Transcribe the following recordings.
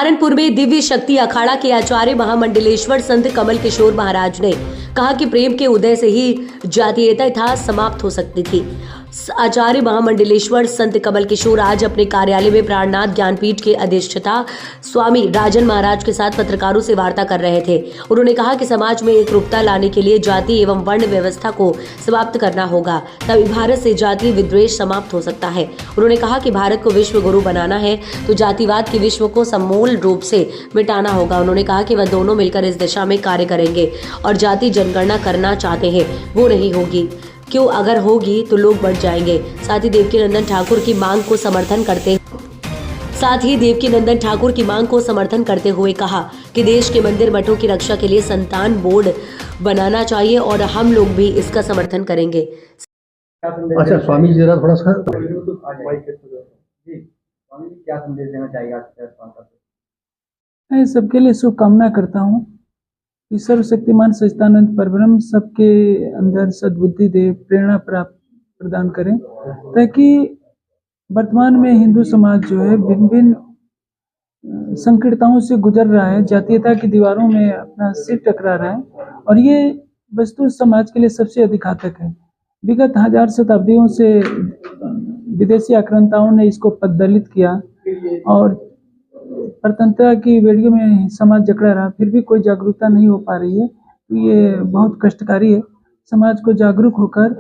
सहारनपुर में दिव्य शक्ति अखाड़ा के आचार्य महामंडलेश्वर संत कमल किशोर महाराज ने कहा कि प्रेम के उदय से ही जातीयता समाप्त हो सकती थी। आचार्य महामंडलेश्वर संत कमल किशोर आज अपने कार्यालय में प्राणनाथ ज्ञानपीठ के अधिष्ठाता स्वामी राजन महाराज के साथ पत्रकारों से वार्ता कर रहे थे। उन्होंने कहा कि समाज में एकरूपता लाने के लिए जाति एवं वर्ण व्यवस्था को समाप्त करना होगा, तभी भारत से जातीय विद्वेष समाप्त हो सकता है। उन्होंने कहा कि भारत को विश्व गुरु बनाना है तो जातिवाद के विश्व को समूल रूप से मिटाना होगा। उन्होंने कहा कि वह दोनों मिलकर इस दिशा में कार्य करेंगे और जाति जनगणना करना चाहते हैं वो नहीं होगी, क्यों अगर होगी तो लोग बढ़ जाएंगे। साथ ही देवकीनंदन ठाकुर की मांग को समर्थन करते हुए कहा कि देश के मंदिर मठों की रक्षा के लिए संतान बोर्ड बनाना चाहिए और हम लोग भी इसका समर्थन करेंगे। अच्छा स्वामी जी जरा थोड़ा सा क्या संदेश देना चाहिए आज? मैं सबके लिए शुभकामना करता हूँ कि सर्वशक्तिमान सच्चिदानंद परब्रह्म सबके अंदर सद्बुद्धि दे, प्रेरणा प्रदान करें, ताकि वर्तमान में हिंदू समाज जो है भिन्न भिन्न संकीर्णताओं से गुजर रहा है, जातीयता की दीवारों में अपना सिर टकरा रहा है और ये वस्तु समाज के लिए सबसे अधिक घातक है। विगत हजार शताब्दियों से विदेशी आक्रांताओं ने इसको पददलित किया और परतंत्रता की बेड़ियों में समाज जकड़ा रहा, फिर भी कोई जागरूकता नहीं हो पा रही है। तो ये बहुत कष्टकारी है। समाज को जागरूक होकर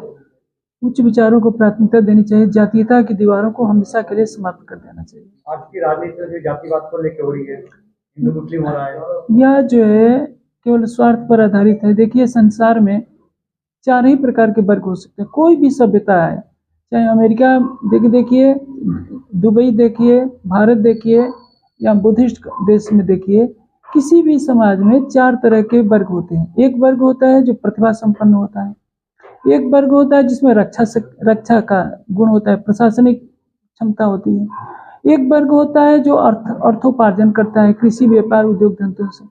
उच्च विचारों को प्राथमिकता देनी चाहिए, जातीयता की दीवारों को हमेशा के लिए समाप्त कर देना चाहिए। आज की राजनीति जो जातिवाद को लेकर हो रही है, हिंदू मुस्लिम हो रहा है, यह जो है केवल स्वार्थ पर आधारित है। देखिए संसार में चार ही प्रकार के वर्ग हो सकते हैं। कोई भी सभ्यता है, चाहे अमेरिका देखिए, दुबई देखिए, भारत देखिए या बुद्धिस्ट देश में देखिए, किसी भी समाज में चार तरह के वर्ग होते हैं। एक वर्ग होता है जो प्रतिभा संपन्न होता है, एक वर्ग होता है जिसमें रक्षा का गुण होता है, प्रशासनिक क्षमता होती है, एक वर्ग होता है जो अर्थोपार्जन करता है, कृषि व्यापार उद्योग धंधों से,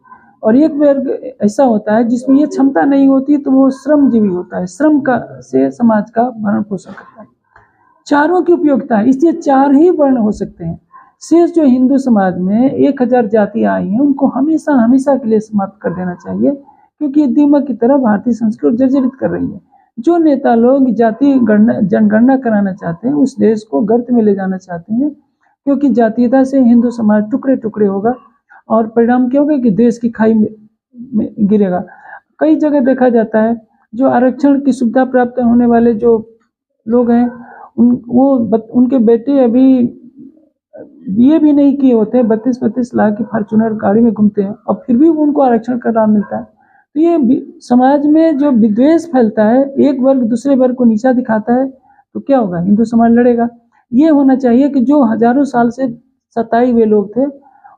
और एक वर्ग ऐसा होता है जिसमें ये क्षमता नहीं होती तो वो श्रमजीवी होता है, श्रम का से समाज का भरण पोषण करता है। चारों की उपयोगिता है, इसलिए चार ही वर्ण हो सकते हैं। शेष जो हिंदू समाज में 1000 जातियां आई हैं उनको हमेशा के लिए समाप्त कर देना चाहिए, क्योंकि ये दीमक की तरह भारतीय संस्कृति जर्जरित कर रही है। जो नेता लोग जाति जनगणना कराना चाहते हैं उस देश को गर्त में ले जाना चाहते हैं, क्योंकि जातीयता से हिंदू समाज टुकड़े टुकड़े होगा और परिणाम क्या होगा कि देश की खाई में गिरेगा। कई जगह देखा जाता है जो आरक्षण की सुविधा प्राप्त होने वाले जो लोग हैं उनके बेटे अभी बीए भी नहीं किए होते हैं, 32-32 लाख की फॉर्च्यूनर गाड़ी में घूमते हैं और फिर भी उनको आरक्षण का लाभ मिलता है। तो ये समाज में जो विद्वेष फैलता है, एक वर्ग दूसरे वर्ग को नीचा दिखाता है, तो क्या होगा? हिंदू समाज लड़ेगा। ये होना चाहिए कि जो हजारों साल से सताए हुए लोग थे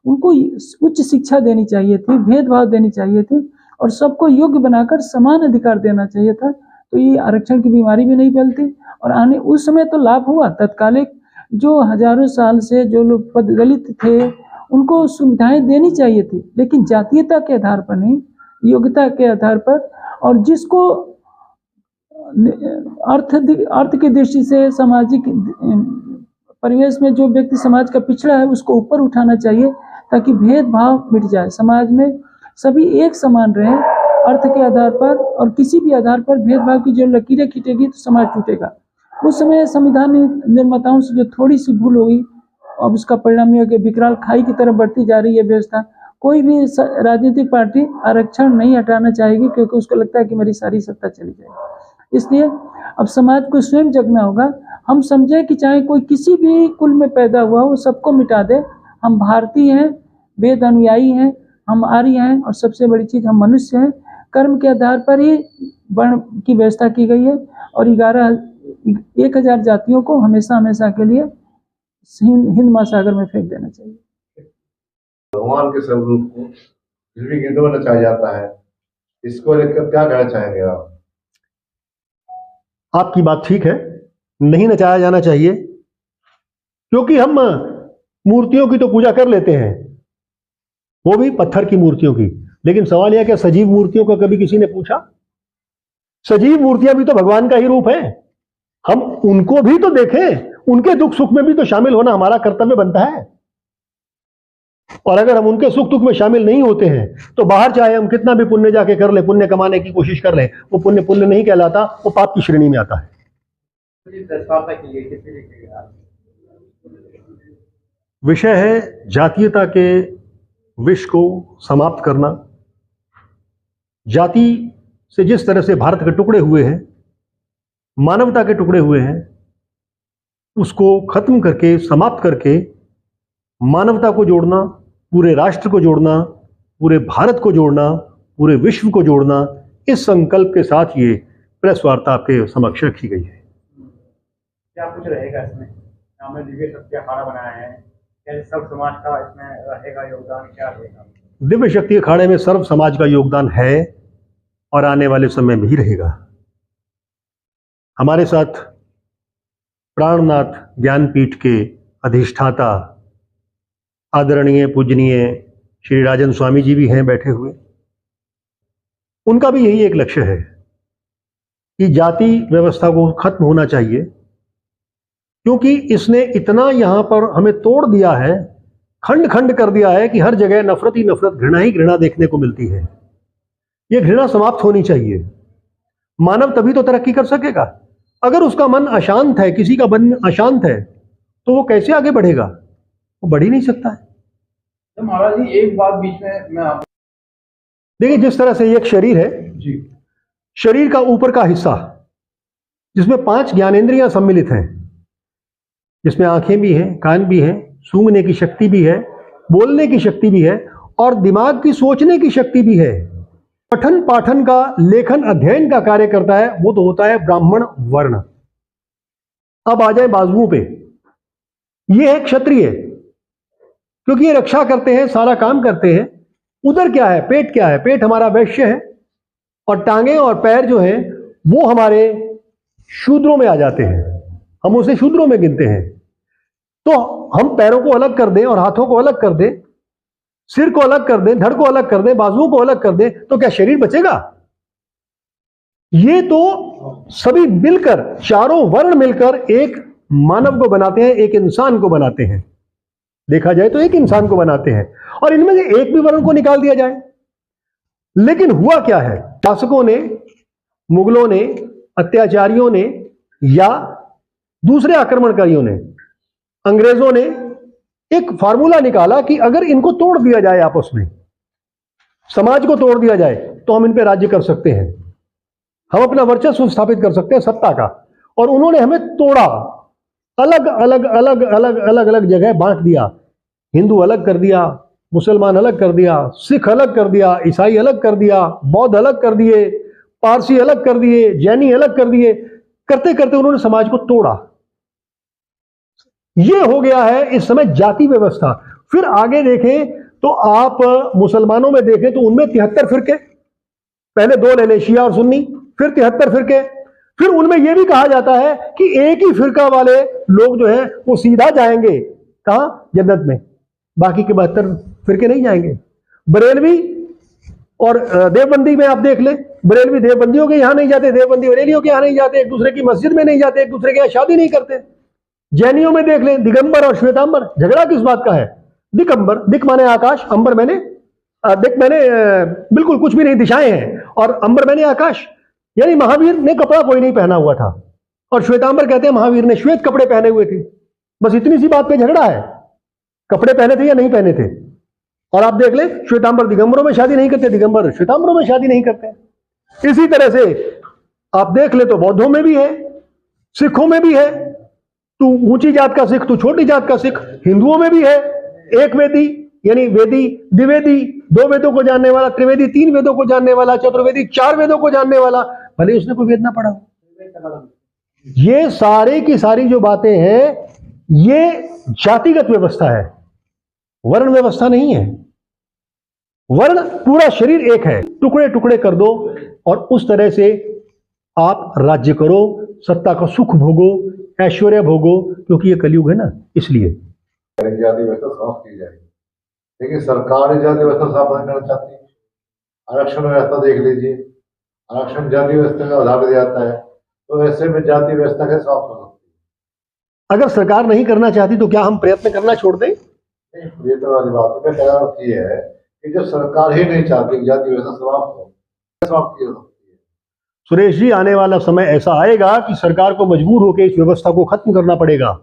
उनको उच्च शिक्षा देनी चाहिए थी, भेदभाव देनी चाहिए थी और सबको योग्य बनाकर समान अधिकार देना चाहिए था, तो ये आरक्षण की बीमारी भी नहीं फैलती। और आने उस समय तो लाभ हुआ तत्कालिक, जो हजारों साल से जो लोग पददलित थे उनको सुविधाएं देनी चाहिए थी, लेकिन जातीयता के आधार पर नहीं, योग्यता के आधार पर। और जिसको अर्थ की दृष्टि से सामाजिक परिवेश में जो व्यक्ति समाज का पिछड़ा है उसको ऊपर उठाना चाहिए, ताकि भेदभाव मिट जाए, समाज में सभी एक समान रहे अर्थ के आधार पर। और किसी भी आधार पर भेदभाव की जो लकीरें खींचेगी तो समाज टूटेगा। उस समय संविधान निर्माताओं से जो थोड़ी सी भूल होगी, अब उसका परिणाम यह कि विकराल खाई की तरफ बढ़ती जा रही है व्यवस्था। कोई भी राजनीतिक पार्टी आरक्षण नहीं हटाना चाहेगी, क्योंकि उसको लगता है कि मेरी सारी सत्ता चली जाएगी। इसलिए अब समाज को स्वयं जगना होगा। हम समझे कि चाहे कोई किसी भी कुल में पैदा हुआ हो, सबको मिटा दे। हम भारतीय हैं, वेद अनुयायी हैं, हम आर्य हैं और सबसे बड़ी चीज़ हम मनुष्य हैं। कर्म के आधार पर ही वर्ण की व्यवस्था की गई है और 1000 जातियों को हमेशा के लिए हिंद महासागर में फेंक देना चाहिए। भगवान के स्वरूप को फिर भी हिंदू में नचाया जाता है, इसको लेकर क्या कहना चाहेंगे आप? आपकी बात ठीक है, नहीं नचाया जाना चाहिए, क्योंकि हम मूर्तियों की तो पूजा कर लेते हैं, वो भी पत्थर की मूर्तियों की, लेकिन सवाल यह कि सजीव मूर्तियों का कभी किसी ने पूछा? सजीव मूर्तियां भी तो भगवान का ही रूप है, हम उनको भी तो देखें, उनके दुख सुख में भी तो शामिल होना हमारा कर्तव्य बनता है। और अगर हम उनके सुख दुख में शामिल नहीं होते हैं तो बाहर चाहे हम कितना भी पुण्य जाके कर ले, पुण्य कमाने की कोशिश कर ले, वो पुण्य पुण्य नहीं कहलाता, वो पाप की श्रेणी में आता है। विषय है जातीयता के विष को समाप्त करना। जाति से जिस तरह से भारत के टुकड़े हुए हैं, मानवता के टुकड़े हुए हैं, उसको खत्म करके, समाप्त करके मानवता को जोड़ना, पूरे राष्ट्र को जोड़ना, पूरे भारत को जोड़ना, पूरे विश्व को जोड़ना, इस संकल्प के साथ ये प्रेस वार्ता आपके समक्ष रखी गई है। क्या कुछ रहेगा इसमें? हमने दिव्य शक्ति अखाड़ा बनाया है, क्या सब समाज का इसमें रहेगा योगदान, क्या रहेगा? दिव्य शक्ति अखाड़े में सर्व समाज का योगदान है और आने वाले समय में भी रहेगा। हमारे साथ प्राणनाथ ज्ञानपीठ के अधिष्ठाता आदरणीय पूजनीय श्री राजन स्वामी जी भी हैं बैठे हुए। उनका भी यही एक लक्ष्य है कि जाति व्यवस्था को खत्म होना चाहिए, क्योंकि इसने इतना यहां पर हमें तोड़ दिया है, खंड खंड कर दिया है कि हर जगह नफरत ही नफरत, घृणा ही घृणा देखने को मिलती है। यह घृणा समाप्त होनी चाहिए। मानव तभी तो तरक्की कर सकेगा। अगर उसका मन अशांत है, किसी का मन अशांत है, तो वो कैसे आगे बढ़ेगा? वो बढ़ ही नहीं सकता है। तो महाराज जी एक बात बीच में मैं आप देखिए, जिस तरह से एक शरीर है जी, शरीर का ऊपर का हिस्सा जिसमें 5 ज्ञानेंद्रियां सम्मिलित हैं, जिसमें आंखें भी हैं, कान भी हैं, सूंघने की शक्ति भी है, बोलने की शक्ति भी है और दिमाग की सोचने की शक्ति भी है। पठन पाठन का, लेखन अध्ययन का कार्य करता है, वो तो होता है ब्राह्मण वर्ण। अब आ जाए बाजुओं पे। ये है क्षत्रिय, क्योंकि ये रक्षा करते हैं, सारा काम करते हैं। उधर क्या है? पेट क्या है? पेट हमारा वैश्य है और टांगे और पैर जो हैं वो हमारे शूद्रों में आ जाते हैं, हम उसे शूद्रों में गिनते हैं। तो हम पैरों को अलग कर दें और हाथों को अलग कर दें, सिर को अलग कर दें, धड़ को अलग कर दें, बाजुओं को अलग कर दें, तो क्या शरीर बचेगा? ये तो सभी मिलकर, चारों वर्ण मिलकर एक मानव को बनाते हैं, एक इंसान को बनाते हैं। देखा जाए तो एक इंसान को बनाते हैं और इनमें से एक भी वर्ण को निकाल दिया जाए। लेकिन हुआ क्या है? शासकों ने, मुगलों ने, अत्याचारियों ने या दूसरे आक्रमणकारियों ने, अंग्रेजों ने एक फार्मूला निकाला कि अगर इनको तोड़ दिया जाए, आपस में समाज को तोड़ दिया जाए, तो हम इन पे राज्य कर सकते हैं, हम अपना वर्चस्व स्थापित कर सकते हैं सत्ता का। और उन्होंने हमें तोड़ा, अलग अलग अलग अलग अलग अलग जगह बांट दिया। हिंदू अलग कर दिया, मुसलमान अलग कर दिया, सिख अलग कर दिया, ईसाई अलग कर दिया, बौद्ध अलग कर दिए, पारसी अलग कर दिए, जैनी अलग कर दिए। करते करते उन्होंने समाज को तोड़ा। यह हो गया है इस समय जाति व्यवस्था। फिर आगे देखें तो आप मुसलमानों में देखें तो उनमें 73 फिरके, पहले 2 ले लें, शिया और सुन्नी, फिर 73 फिरके। फिर उनमें यह भी कहा जाता है कि एक ही फिरका वाले लोग जो है वो सीधा जाएंगे, कहां? जन्नत में, बाकी के 72 फिरके नहीं जाएंगे। बरेलवी और देवबंदी में आप देख लें, बरेलवी देवबंदियों के यहां नहीं जाते, देवबंदी बरेलियों के यहां नहीं जाते, एक दूसरे की मस्जिद में नहीं जाते, एक दूसरे के यहां शादी नहीं करते। जैनियों में देख लें, दिगंबर और श्वेतांबर। झगड़ा किस बात का है? दिगंबर, दिक माने आकाश, अंबर मैंने दिक मैंने बिल्कुल कुछ भी नहीं, दिशाएं हैं, और अंबर मैंने आकाश। यानी महावीर ने कपड़ा कोई नहीं पहना हुआ था और श्वेतांबर कहते हैं महावीर ने श्वेत कपड़े पहने हुए थे। बस इतनी सी बात पे झगड़ा है, कपड़े पहने थे या नहीं पहने थे। और आप देख ले, श्वेतांबर दिगंबरों में शादी नहीं करते, दिगंबर श्वेतांबरों में शादी नहीं करते। इसी तरह से आप देख ले तो बौद्धों में भी है, सिखों में भी है, तू ऊंची जात का सिख, तू छोटी जात का सिख। हिंदुओं में भी है, एक वेदी यानी वेदी, द्विवेदी 2 वेदों को जानने वाला, त्रिवेदी 3 वेदों को जानने वाला, चतुर्वेदी 4 वेदों को जानने वाला, भले उसने कोई वेद ना पढ़ा हो। ये सारे की सारी जो बातें हैं, ये जातिगत व्यवस्था है, वर्ण व्यवस्था नहीं है। वर्ण, पूरा शरीर एक है, टुकड़े टुकड़े कर दो और उस तरह से आप राज्य करो, सत्ता का सुख भोगो, ऐश्वर्य भोगो, क्योंकि ये कलयुग है ना, इसलिए जाति व्यवस्था समाप्त की जाएगी। लेकिन सरकार जाति व्यवस्था समाप्त करना चाहती है। आरक्षण व्यवस्था देख लीजिए, आरक्षण जाति व्यवस्था का आधार दिया जाता है, तो ऐसे में जाति व्यवस्था कैसे समाप्त हो सकती है? अगर सरकार नहीं करना चाहती तो क्या हम प्रयत्न करना छोड़ दें? नहीं, प्रियता वाली बात में मेरा अर्थ ये है कि जब सरकार ही नहीं चाहती कि जाति व्यवस्था समाप्त हो, समाप्त की हो सकती है। सुरेश जी, आने वाला समय ऐसा आएगा कि सरकार को मजबूर होकर इस व्यवस्था को खत्म करना पड़ेगा।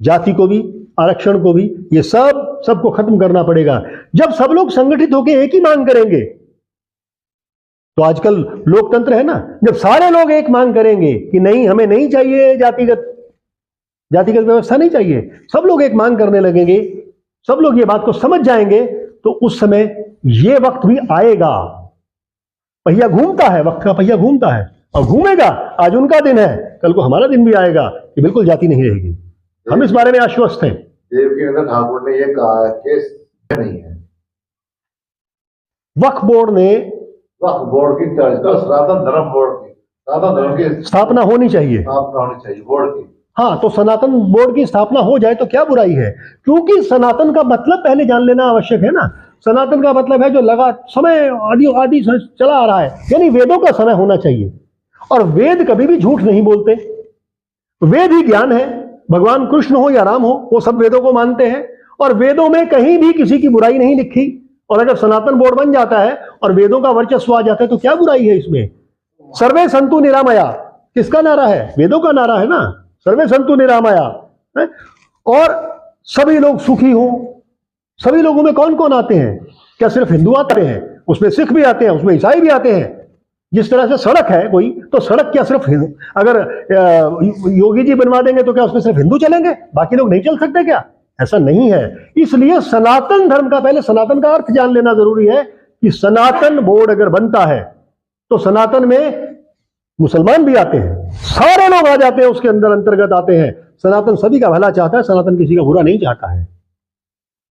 जाति को भी, आरक्षण को भी, ये सबको खत्म करना पड़ेगा। जब सब लोग संगठित होकर एक ही मांग करेंगे, तो आजकल लोकतंत्र है ना, जब सारे लोग एक मांग करेंगे कि नहीं, हमें नहीं चाहिए जातिगत व्यवस्था नहीं चाहिए, सब लोग एक मांग करने लगेंगे, सब लोग ये बात को समझ जाएंगे, तो उस समय ये वक्त भी आएगा। पहिया घूमता है, वक्त का पहिया घूमता है और घूमेगा। आज उनका दिन है, कल को हमारा दिन भी आएगा कि बिल्कुल जाति नहीं रहेगी। हम इस बारे में आश्वस्त हैं। देवकीनंदन ठाकुर ने यह कहा है कि नहीं है, वक्फ बोर्ड ने, वक्फ बोर्ड की तर्ज पर सनातन धर्म की स्थापना होनी चाहिए, बोर्ड की। हाँ, तो सनातन बोर्ड की स्थापना हो जाए तो क्या बुराई है? क्योंकि सनातन का मतलब पहले जान लेना आवश्यक है ना। सनातन का मतलब है जो लगा समय आदि चला आ रहा है, यानी वेदों का समय होना चाहिए। और वेद कभी भी झूठ नहीं बोलते, वेद ही ज्ञान है। भगवान कृष्ण हो या राम हो, वो सब वेदों को मानते हैं और वेदों में कहीं भी किसी की बुराई नहीं लिखी। और अगर सनातन बोर्ड बन जाता है और वेदों का वर्चस्व आ जाता है तो क्या बुराई है इसमें? सर्वे संतु निरामया किसका नारा है? वेदों का नारा है ना, सर्वे संतु निरामया है? और सभी लोग सुखी हो। सभी लोगों में कौन कौन आते हैं? क्या सिर्फ हिंदू आते हैं? उसमें सिख भी आते हैं, उसमें ईसाई भी आते हैं। जिस तरह से सड़क है कोई, तो सड़क क्या सिर्फ अगर योगी जी बनवा देंगे तो क्या उसमें सिर्फ हिंदू चलेंगे, बाकी लोग नहीं चल सकते क्या? ऐसा नहीं है। इसलिए सनातन धर्म का, पहले सनातन का अर्थ जान लेना जरूरी है कि सनातन बोर्ड अगर बनता है तो सनातन में मुसलमान भी आते हैं, सारे लोग आ जाते हैं, उसके अंदर अंतर्गत आते हैं। सनातन सभी का भला चाहता है, सनातन किसी का बुरा नहीं चाहता है।